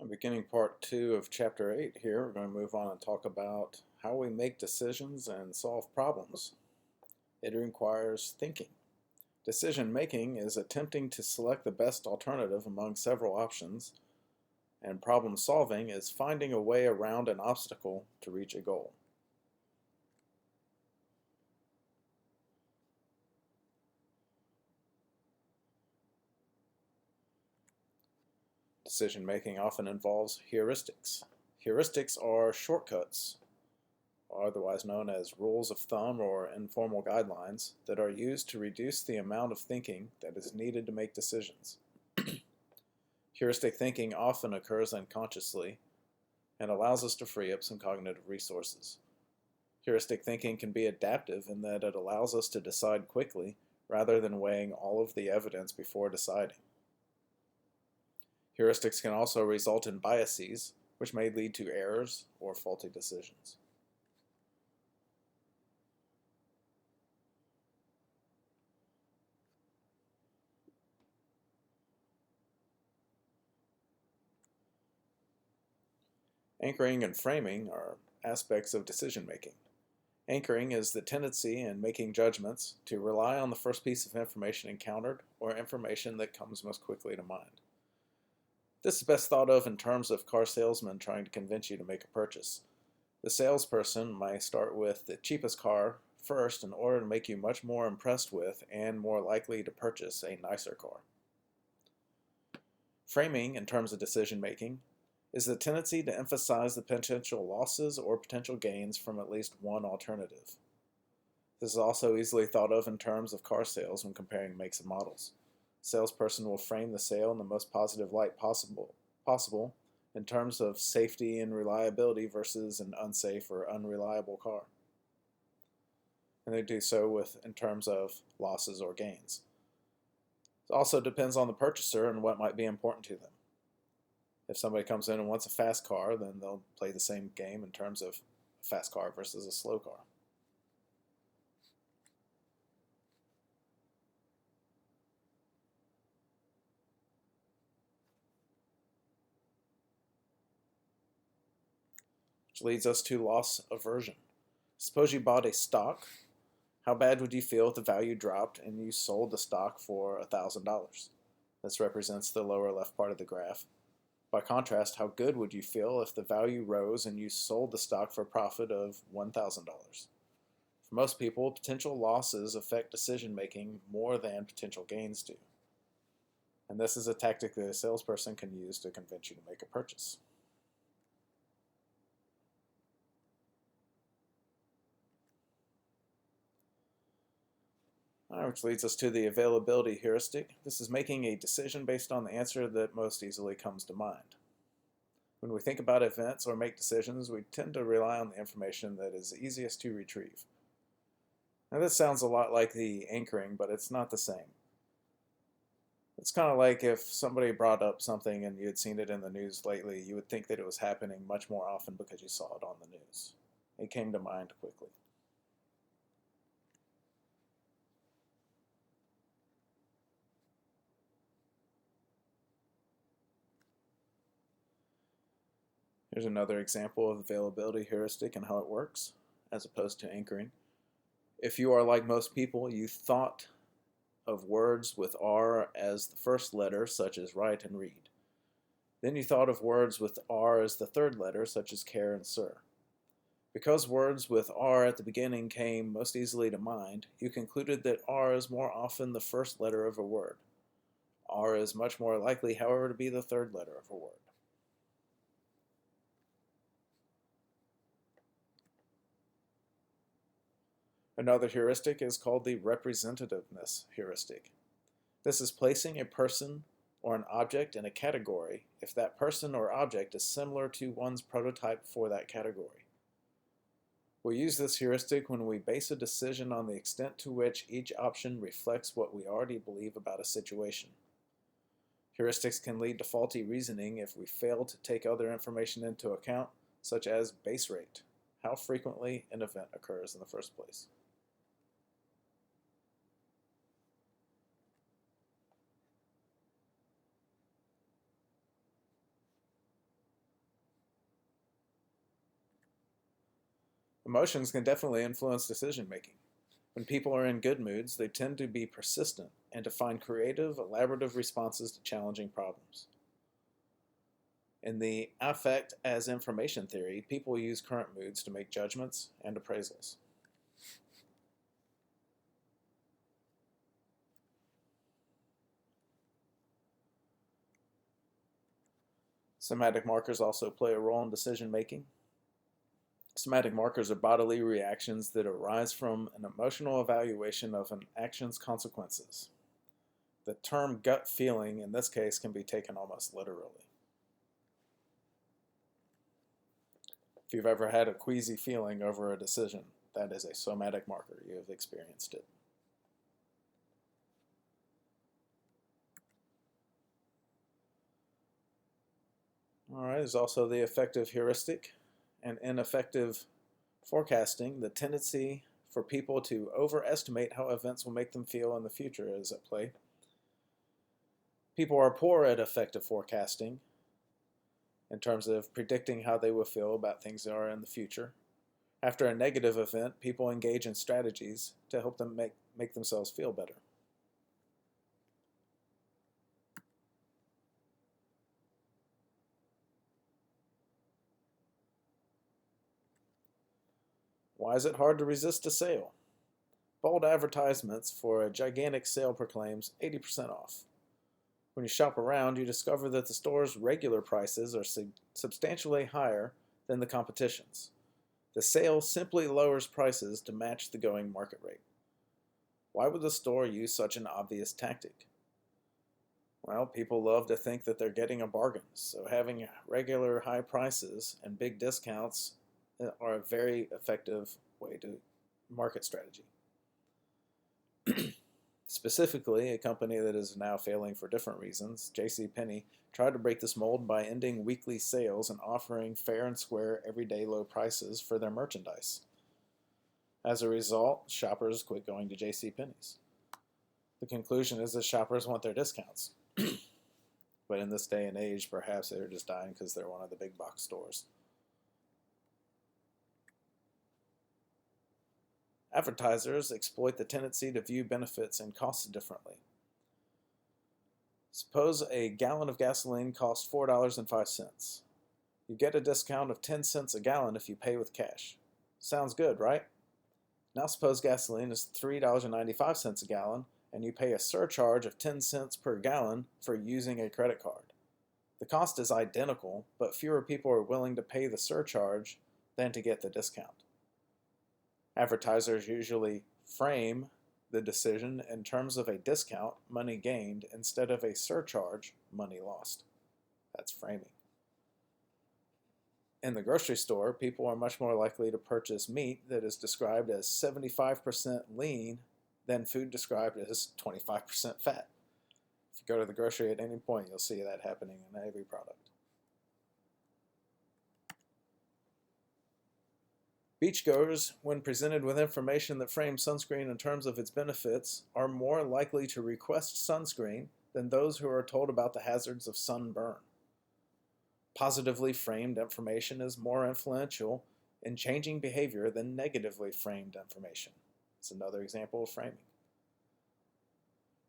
Beginning part 2 of chapter 8 here, we're going to move on and talk about how we make decisions and solve problems. It requires thinking. Decision making is attempting to select the best alternative among several options, and problem solving is finding a way around an obstacle to reach a goal. Decision making often involves heuristics. Heuristics are shortcuts, or otherwise known as rules of thumb or informal guidelines, that are used to reduce the amount of thinking that is needed to make decisions. Heuristic thinking often occurs unconsciously and allows us to free up some cognitive resources. Heuristic thinking can be adaptive in that it allows us to decide quickly rather than weighing all of the evidence before deciding. Heuristics can also result in biases, which may lead to errors or faulty decisions. Anchoring and framing are aspects of decision making. Anchoring is the tendency in making judgments to rely on the first piece of information encountered or information that comes most quickly to mind. This is best thought of in terms of car salesmen trying to convince you to make a purchase. The salesperson might start with the cheapest car first in order to make you much more impressed with and more likely to purchase a nicer car. Framing, in terms of decision making, is the tendency to emphasize the potential losses or potential gains from at least one alternative. This is also easily thought of in terms of car sales when comparing makes and models. A salesperson will frame the sale in the most positive light possible in terms of safety and reliability versus an unsafe or unreliable car. And they do so in terms of losses or gains. It also depends on the purchaser and what might be important to them. If somebody comes in and wants a fast car, then they'll play the same game in terms of a fast car versus a slow car. Which leads us to loss aversion. Suppose you bought a stock. How bad would you feel if the value dropped and you sold the stock for $1,000? This represents the lower left part of the graph. By contrast, how good would you feel if the value rose and you sold the stock for a profit of $1,000? For most people, potential losses affect decision making more than potential gains do. And this is a tactic that a salesperson can use to convince you to make a purchase. Which leads us to the availability heuristic. This is making a decision based on the answer that most easily comes to mind. When we think about events or make decisions, we tend to rely on the information that is easiest to retrieve. Now this sounds a lot like the anchoring, but it's not the same. It's kind of like if somebody brought up something and you had seen it in the news lately, you would think that it was happening much more often because you saw it on the news. It came to mind quickly. Here's another example of availability heuristic and how it works, as opposed to anchoring. If you are like most people, you thought of words with R as the first letter, such as write and read. Then you thought of words with R as the third letter, such as care and sir. Because words with R at the beginning came most easily to mind, you concluded that R is more often the first letter of a word. R is much more likely, however, to be the third letter of a word. Another heuristic is called the representativeness heuristic. This is placing a person or an object in a category if that person or object is similar to one's prototype for that category. We use this heuristic when we base a decision on the extent to which each option reflects what we already believe about a situation. Heuristics can lead to faulty reasoning if we fail to take other information into account, such as base rate, how frequently an event occurs in the first place. Emotions can definitely influence decision making. When people are in good moods, they tend to be persistent and to find creative, elaborative responses to challenging problems. In the affect as information theory, people use current moods to make judgments and appraisals. Somatic markers also play a role in decision making. Somatic markers are bodily reactions that arise from an emotional evaluation of an action's consequences. The term gut feeling in this case can be taken almost literally. If you've ever had a queasy feeling over a decision, that is a somatic marker. You have experienced it. All right, there's also the affective heuristic and ineffective forecasting. The tendency for people to overestimate how events will make them feel in the future is at play. People are poor at affective forecasting in terms of predicting how they will feel about things that are in the future. After a negative event, people engage in strategies to help them make themselves feel better. Why is it hard to resist a sale? Bold advertisements for a gigantic sale proclaims 80% off. When you shop around, you discover that the store's regular prices are substantially higher than the competition's. The sale simply lowers prices to match the going market rate. Why would the store use such an obvious tactic? Well, people love to think that they're getting a bargain, so having regular high prices and big discounts are a very effective way to market strategy. Specifically, a company that is now failing for different reasons, JCPenney, tried to break this mold by ending weekly sales and offering fair and square everyday low prices for their merchandise. As a result, shoppers quit going to JCPenney's. The conclusion is that shoppers want their discounts. But in this day and age, perhaps they're just dying because they're one of the big box stores. Advertisers exploit the tendency to view benefits and costs differently. Suppose a gallon of gasoline costs $4.05. You get a discount of 10 cents a gallon if you pay with cash. Sounds good, right? Now suppose gasoline is $3.95 a gallon and you pay a surcharge of 10 cents per gallon for using a credit card. The cost is identical, but fewer people are willing to pay the surcharge than to get the discount. Advertisers usually frame the decision in terms of a discount, money gained, instead of a surcharge, money lost. That's framing. In the grocery store, people are much more likely to purchase meat that is described as 75% lean than food described as 25% fat. If you go to the grocery at any point, you'll see that happening in every product. Beachgoers, when presented with information that frames sunscreen in terms of its benefits, are more likely to request sunscreen than those who are told about the hazards of sunburn. Positively framed information is more influential in changing behavior than negatively framed information. It's another example of framing.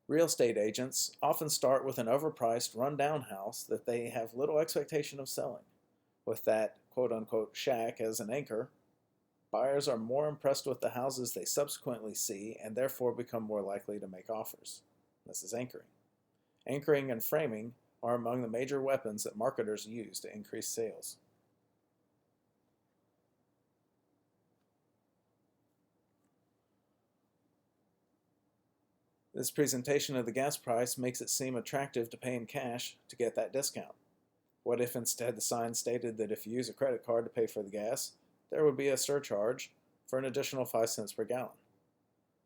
Real estate agents often start with an overpriced, run-down house that they have little expectation of selling. With that quote-unquote shack as an anchor, buyers are more impressed with the houses they subsequently see and therefore become more likely to make offers. This is anchoring. Anchoring and framing are among the major weapons that marketers use to increase sales. This presentation of the gas price makes it seem attractive to pay in cash to get that discount. What if instead the sign stated that if you use a credit card to pay for the gas, there would be a surcharge for an additional 5 cents per gallon?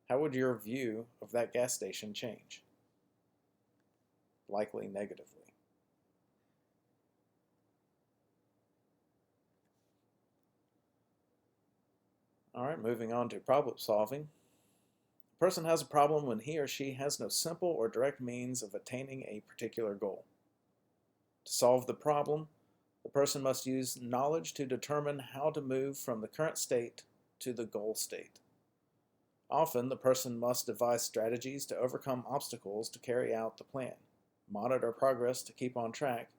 How would your view of that gas station change? Likely negatively. All right, moving on to problem solving. A person has a problem when he or she has no simple or direct means of attaining a particular goal. To solve the problem, the person must use knowledge to determine how to move from the current state to the goal state. Often, the person must devise strategies to overcome obstacles to carry out the plan, monitor progress to keep on track,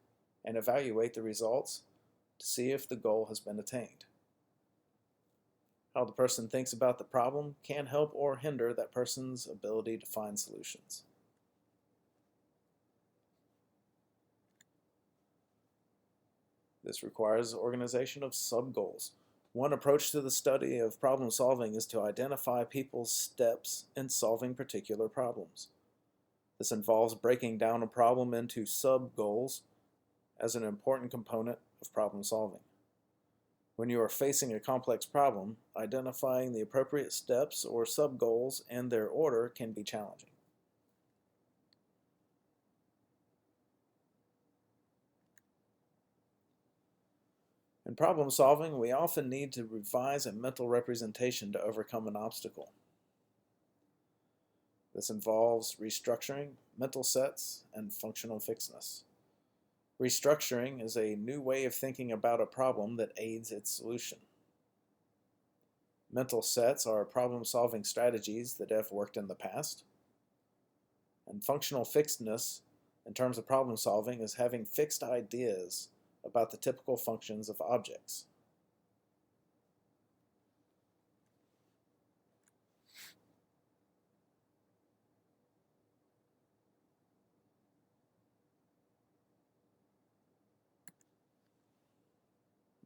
and evaluate the results to see if the goal has been attained. How the person thinks about the problem can help or hinder that person's ability to find solutions. This requires organization of sub-goals. One approach to the study of problem solving is to identify people's steps in solving particular problems. This involves breaking down a problem into sub-goals as an important component of problem solving. When you are facing a complex problem, identifying the appropriate steps or sub-goals and their order can be challenging. In problem solving, we often need to revise a mental representation to overcome an obstacle. This involves restructuring, mental sets, and functional fixedness. Restructuring is a new way of thinking about a problem that aids its solution. Mental sets are problem-solving strategies that have worked in the past. And functional fixedness, in terms of problem solving, is having fixed ideas about the typical functions of objects.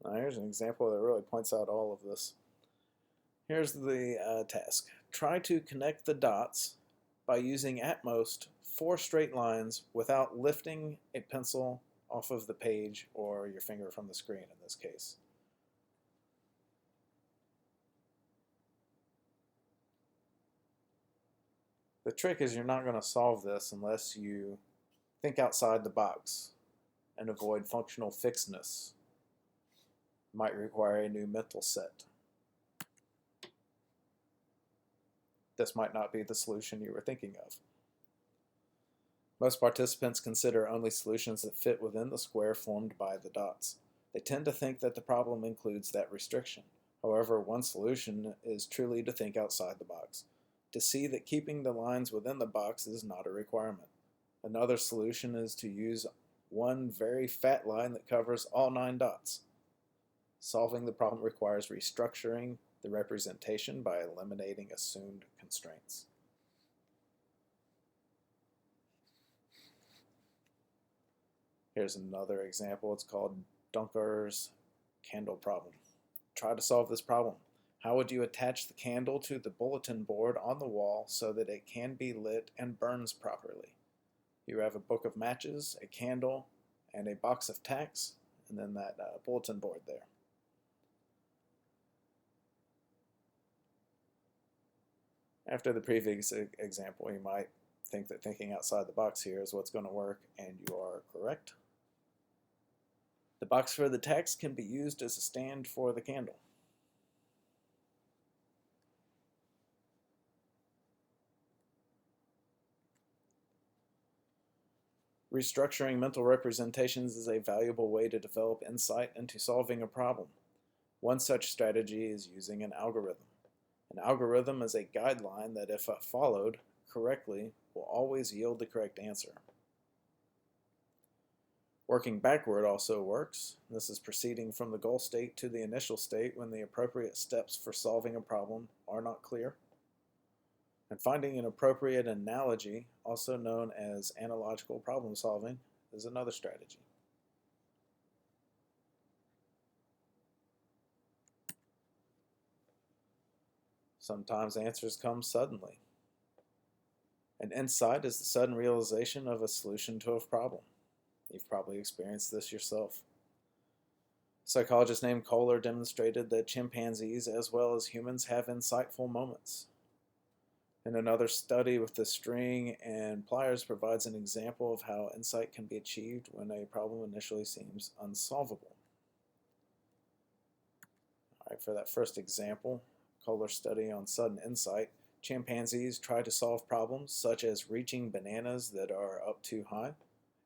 Now here's an example that really points out all of this. Here's the task. Try to connect the dots by using at most 4 straight lines without lifting a pencil off of the page or your finger from the screen in this case. The trick is you're not going to solve this unless you think outside the box and avoid functional fixedness. It might require a new mental set. This might not be the solution you were thinking of. Most participants consider only solutions that fit within the square formed by the dots. They tend to think that the problem includes that restriction. However, one solution is truly to think outside the box, to see that keeping the lines within the box is not a requirement. Another solution is to use one very fat line that covers all 9 dots. Solving the problem requires restructuring the representation by eliminating assumed constraints. Here's another example. It's called Dunker's candle problem. Try to solve this problem. How would you attach the candle to the bulletin board on the wall so that it can be lit and burns properly? You have a book of matches, a candle, and a box of tacks, and then that bulletin board there. After the previous example, you might think that thinking outside the box here is what's going to work, and you are correct. The box for the tacks can be used as a stand for the candle. Restructuring mental representations is a valuable way to develop insight into solving a problem. One such strategy is using an algorithm. An algorithm is a guideline that, if followed correctly, will always yield the correct answer. Working backward also works. This is proceeding from the goal state to the initial state when the appropriate steps for solving a problem are not clear. And finding an appropriate analogy, also known as analogical problem solving, is another strategy. Sometimes answers come suddenly. An insight is the sudden realization of a solution to a problem. You've probably experienced this yourself. A psychologist named Kohler demonstrated that chimpanzees as well as humans have insightful moments. And another study with the string and pliers provides an example of how insight can be achieved when a problem initially seems unsolvable. All right, for that first example, Kohler's study on sudden insight, chimpanzees try to solve problems such as reaching bananas that are up too high.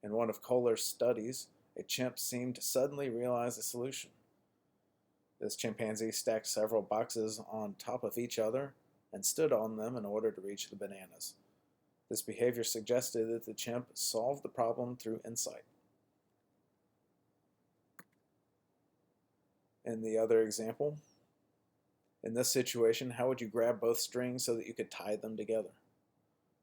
In one of Kohler's studies, a chimp seemed to suddenly realize a solution. This chimpanzee stacked several boxes on top of each other and stood on them in order to reach the bananas. This behavior suggested that the chimp solved the problem through insight. In the other example, in this situation, how would you grab both strings so that you could tie them together?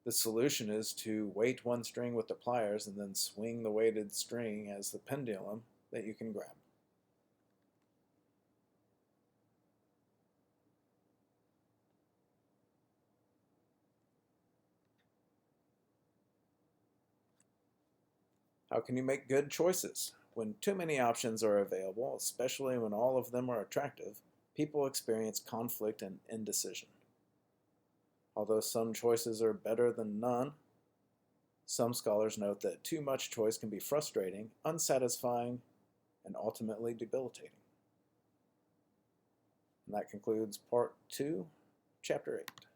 The solution is to weight one string with the pliers and then swing the weighted string as the pendulum that you can grab. How can you make good choices? When too many options are available, especially when all of them are attractive, people experience conflict and indecision. Although some choices are better than none, some scholars note that too much choice can be frustrating, unsatisfying, and ultimately debilitating. And that concludes Part 2, Chapter 8.